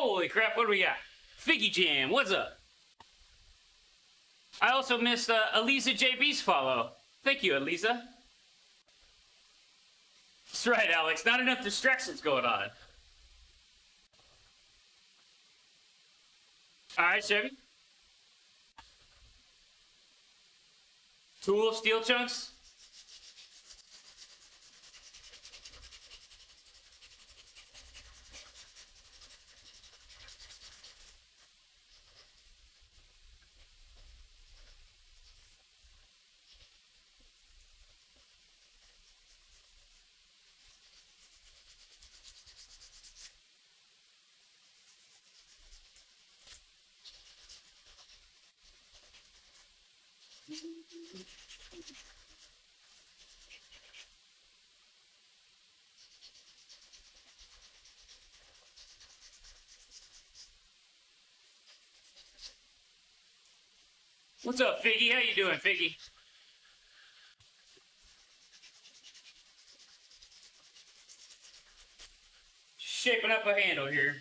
Holy crap, what do we got? Figgy Jam, what's up? I also missed Eliza JB's follow. Thank you, Eliza. That's right, Alex. Not enough distractions going on. All right, Chevy. Tool, steel chunks. What's up, Figgy? How you doing, Figgy? Shaping up a handle here.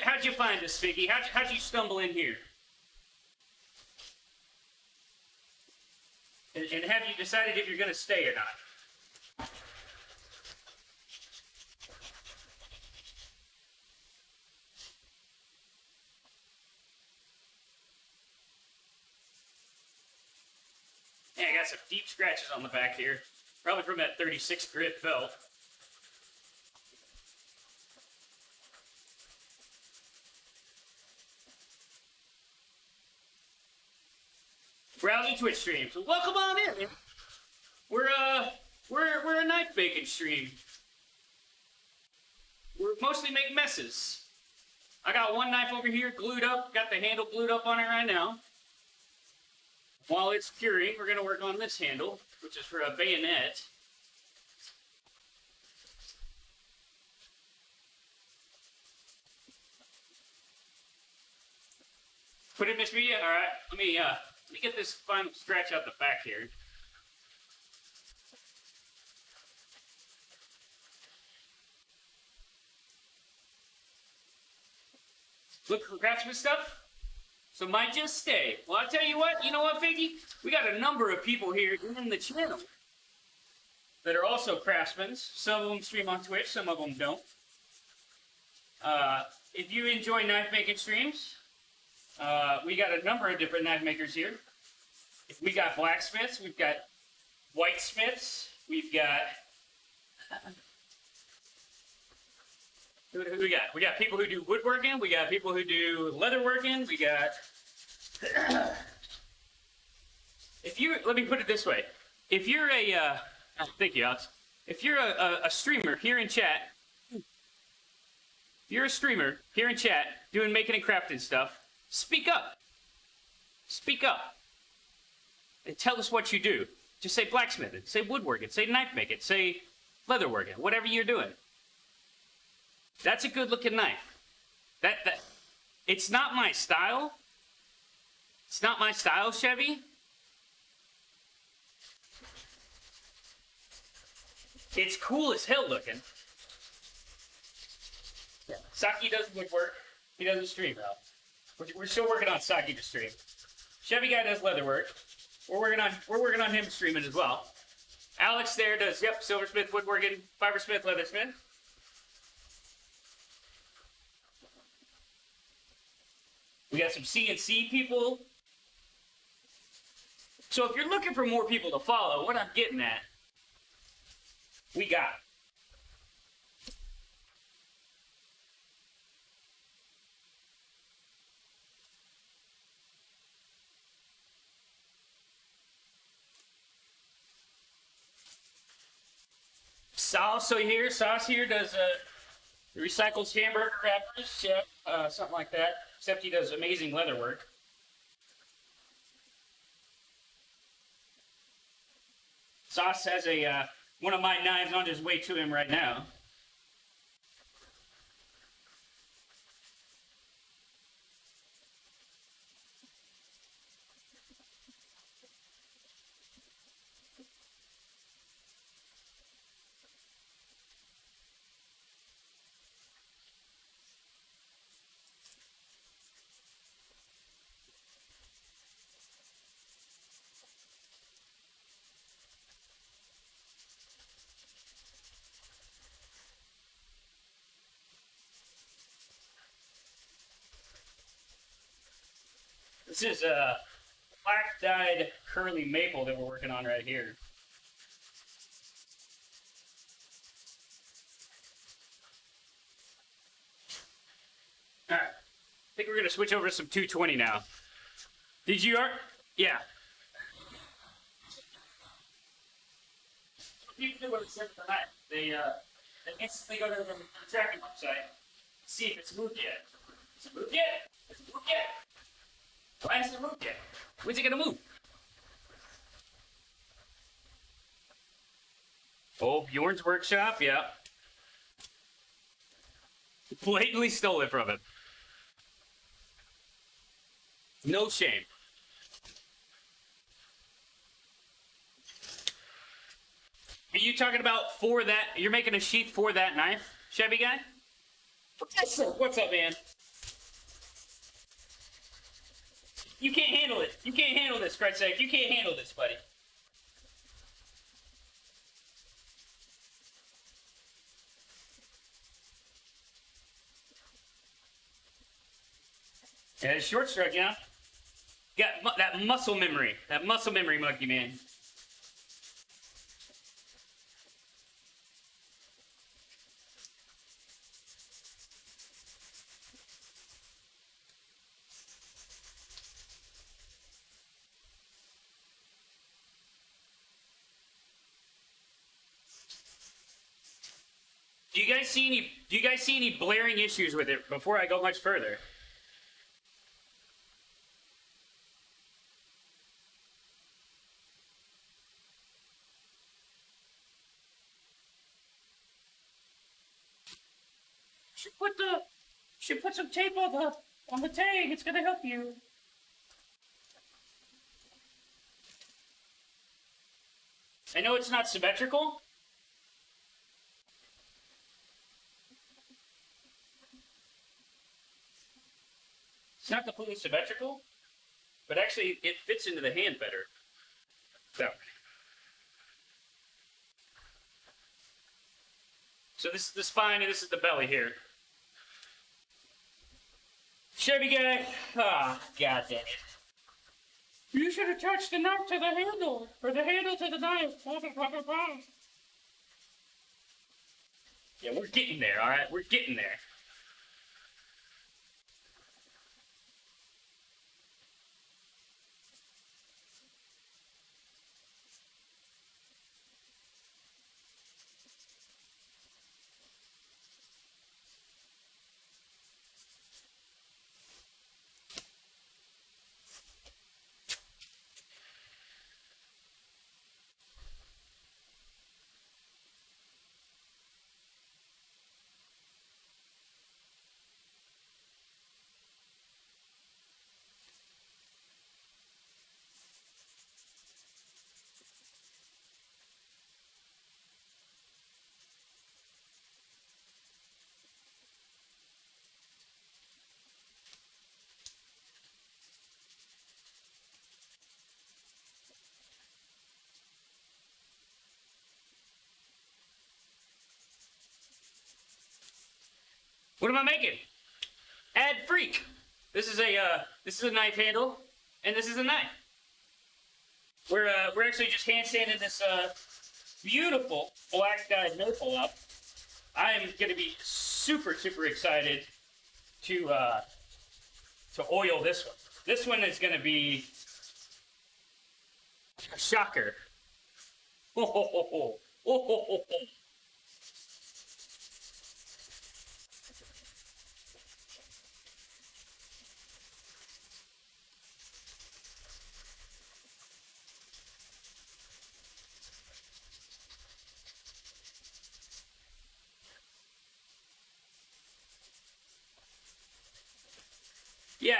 How'd you find this, Figgy? How'd you stumble in here? And have you decided if you're going to stay or not? Yeah, I got some deep scratches on the back here. Probably from that 36 grit belt. Browsing Twitch stream. So welcome on in. We're a knife making stream. We're mostly make messes. I got one knife over here glued up, got the handle glued up on it right now. While it's curing, we're gonna work on this handle, which is for a bayonet. Put it in this video? Alright, let me get this final scratch out the back here. Look for craftsman stuff? So might just stay. Well, I'll tell you what, you know what, Figgy? We got a number of people here in the channel that are also craftsmen. Some of them stream on Twitch, some of them don't. If you enjoy knife making streams, we got a number of different knife makers here. We got blacksmiths, we've got whitesmiths, we've got... Who we got? We got people who do woodworking, we got people who do leatherworking, we got... Let me put it this way. If you're a... thank you, Alex. If you're a streamer here in chat, doing making and crafting stuff, speak up. Speak up. And tell us what you do. Just say blacksmithing, say woodworking, say knife making, say leatherworking, whatever you're doing. That's a good looking knife. It's not my style. It's not my style, Chevy. It's cool as hell looking. Yeah. Saki does woodwork. He doesn't stream though. We're still working on Saki to stream. Chevy guy does leatherwork. We're working on him streaming as well. Alex there does, yep, silversmith, woodworking, fibersmith, leathersmith. We got some CNC people. So if you're looking for more people to follow, what I'm getting at, we got it. Sauce here does recycles hamburger wrappers, yeah, something like that. Except he does amazing leather work. Sauce has a one of my knives on his way to him right now. This is a black dyed curly maple that we're working on right here. All right, I think we're gonna switch over to some 220 now. Did you? Yeah. People do when it's the knife. They instantly go to the tracking website, see if it's moved yet. Is it moved yet? Is it moved yet? Why hasn't it moved yet? When's it gonna move? Oh, Bjorn's workshop, yeah. Blatantly stole it from him. No shame. Are you talking about for that? You're making a sheath for that knife, Chevy guy? What's up, man? You can't handle it. You can't handle this, Christ's sake. You can't handle this, buddy. Yeah, it's short stroke, yeah. Got that muscle memory. That muscle memory, monkey man. Do you guys see any blaring issues with it before I go much further? Should put some tape on the tag. It's gonna help you. I know it's not symmetrical. It's not completely symmetrical, but actually it fits into the hand better. So this is the spine and this is the belly here. Chevy guy. Ah, oh, god damn it. You should attach the knife to the handle, or the handle to the knife. Yeah, we're getting there, alright? We're getting there. What am I making? Ad freak. This is a knife handle, and this is a knife. We're actually just hand sanding this beautiful black dyed maple up. I am gonna be super excited to oil this one. This one is gonna be a shocker. Oh ho ho ho. Oh ho ho ho. Yeah,